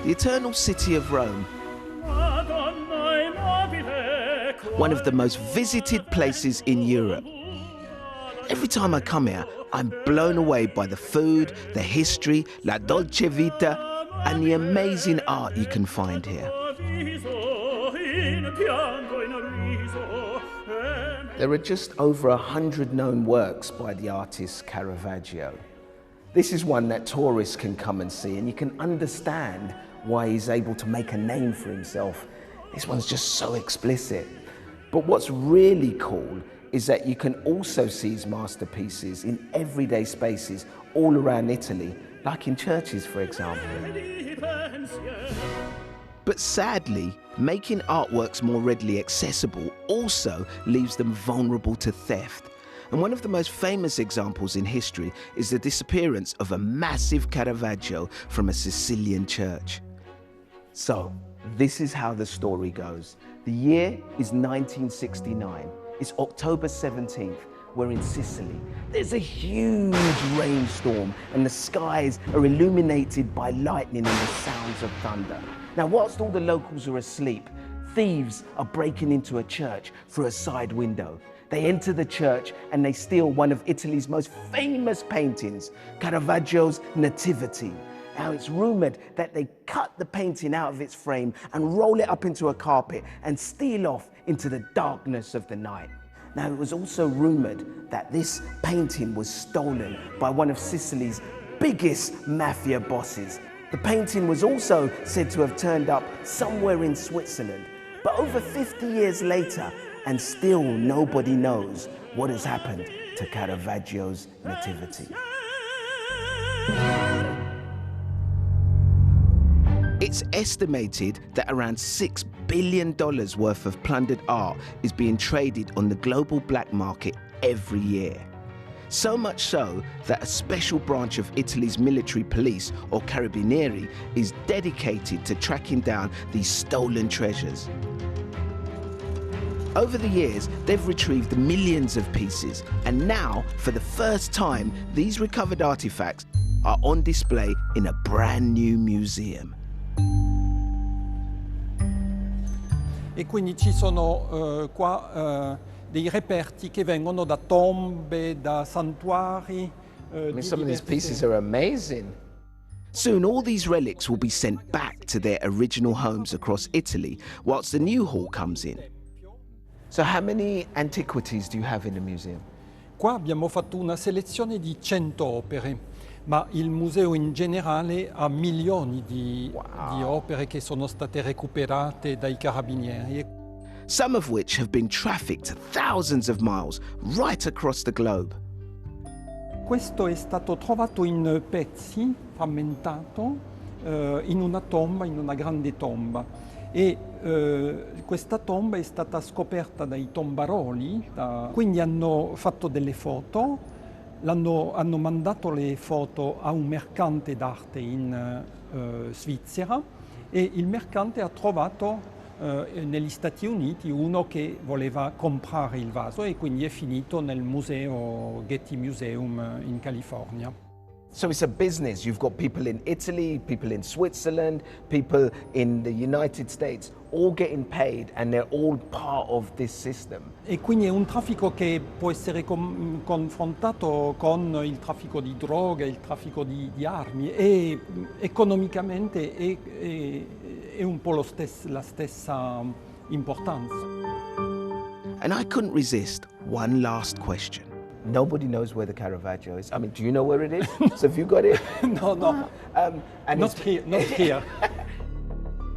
The eternal city of Rome, one of the most visited places in Europe. Every time I come here, I'm blown away by the food, the history, la dolce vita, and the amazing art you can find here. There are just over 100 known works by the artist Caravaggio. This is one that tourists can come and see, and you can understand why he's able to make a name for himself. This one's just so explicit. But what's really cool is that you can also see his masterpieces in everyday spaces all around Italy, like in churches, for example. But sadly, making artworks more readily accessible also leaves them vulnerable to theft. And one of the most famous examples in history is the disappearance of a massive Caravaggio from a Sicilian church. So, this is how the story goes. The year is 1969. It's October 17th. We're in Sicily. There's a huge rainstorm and the skies are illuminated by lightning and the sounds of thunder. Now, whilst all the locals are asleep, thieves are breaking into a church through a side window. They enter the church and they steal one of Italy's most famous paintings, Caravaggio's Nativity. Now, it's rumored that they cut the painting out of its frame and roll it up into a carpet and steal off into the darkness of the night. Now, it was also rumored that this painting was stolen by one of Sicily's biggest mafia bosses. The painting was also said to have turned up somewhere in Switzerland. But over 50 years later, and still nobody knows what has happened to Caravaggio's Nativity. It's estimated that around $6 billion worth of plundered art is being traded on the global black market every year. So much so that a special branch of Italy's military police, or Carabinieri, is dedicated to tracking down these stolen treasures. Over the years, they've retrieved millions of pieces, and now, for the first time, these recovered artifacts are on display in a brand new museum. E quindi ci sono qua dei reperti che vengono da tombe, da santuari. Some of these pieces are amazing. Soon all these relics will be sent back to their original homes across Italy, whilst the new haul comes in. So how many antiquities do you have in the museum? Qua abbiamo fatto una selezione di 100 opere, ma il museo in generale ha milioni di opere che sono state recuperate dai carabinieri. Some of which have been trafficked thousands of miles right across the globe. Questo è stato trovato in pezzi, frammentato, in una tomba, in una grande tomba. E questa tomba è stata scoperta dai tombaroli, quindi hanno fatto delle foto, hanno mandato le foto a un mercante d'arte in Svizzera e il mercante ha trovato negli Stati Uniti uno che voleva comprare il vaso e quindi è finito nel museo Getty Museum in California. So it's a business. You've got people in Italy, people in Switzerland, people in the United States, all getting paid and they're all part of this system. E quindi è un traffico che può essere confrontato con il traffico di droga, il traffico di armi e economicamente è un po' la stessa importanza. And I couldn't resist one last question. Nobody knows where the Caravaggio is. I mean, do you know where it is? So have you got it? No. Not here.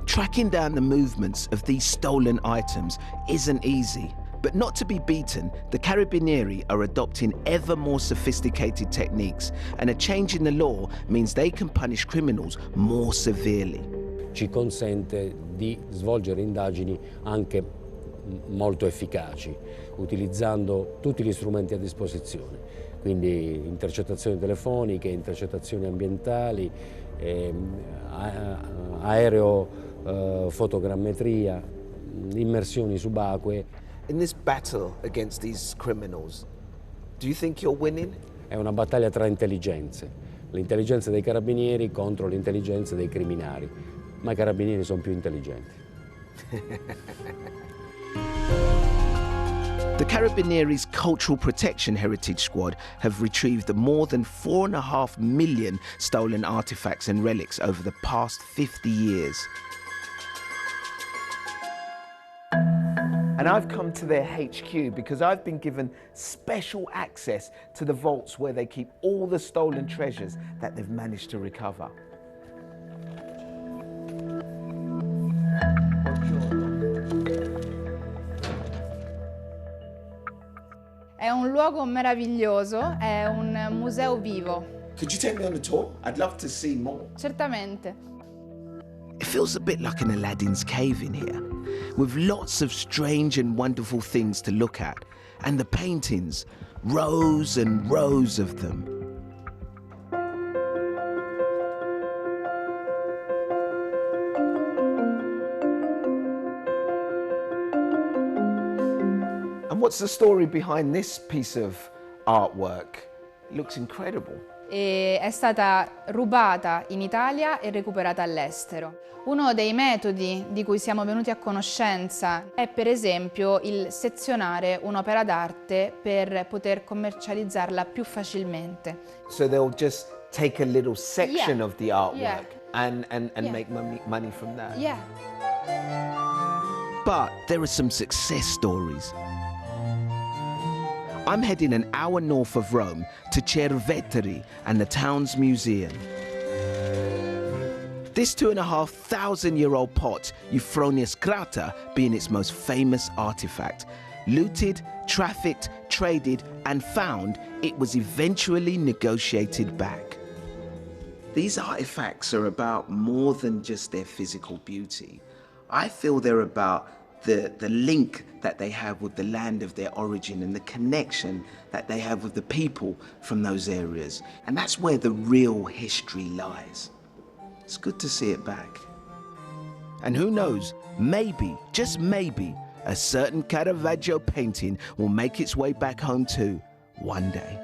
Tracking down the movements of these stolen items isn't easy. But not to be beaten, the Carabinieri are adopting ever more sophisticated techniques, and a change in the law means they can punish criminals more severely. Ci consente di svolgere indagini anche molto efficaci, utilizzando tutti gli strumenti a disposizione, quindi intercettazioni telefoniche, intercettazioni ambientali, aerofotogrammetria, immersioni subacquee. In this battle against these criminals, do you think you're winning? È una battaglia tra intelligenze, l'intelligenza dei carabinieri contro l'intelligenza dei criminali. ma i carabinieri sono più intelligenti. The Carabinieri's Cultural Protection Heritage Squad have retrieved more than 4.5 million stolen artifacts and relics over the past 50 years. And I've come to their HQ because I've been given special access to the vaults where they keep all the stolen treasures that they've managed to recover. È un luogo meraviglioso, è un museo vivo. Could you take me on a tour? I'd love to see more. Certamente. It feels a bit like an Aladdin's cave in here, with lots of strange and wonderful things to look at, and the paintings, rows and rows of them. And what's the story behind this piece of artwork? It looks incredible. E è stata rubata in Italia e recuperata all'estero. Uno dei metodi di cui siamo venuti a conoscenza è per esempio il sezionare un'opera d'arte per poter commercializzarla più facilmente. So they'll just take a little section of the artwork Yeah. and Yeah. make money from that. Yeah. But there are some success stories. I'm heading an hour north of Rome to Cerveteri and the town's museum. This 2,500-year-old pot, Euphronia Scrata, being its most famous artifact. Looted, trafficked, traded, and found, it was eventually negotiated back. These artifacts are about more than just their physical beauty. I feel they're about the link that they have with the land of their origin and the connection that they have with the people from those areas. And that's where the real history lies. It's good to see it back. And who knows, maybe, just maybe, a certain Caravaggio painting will make its way back home too, one day.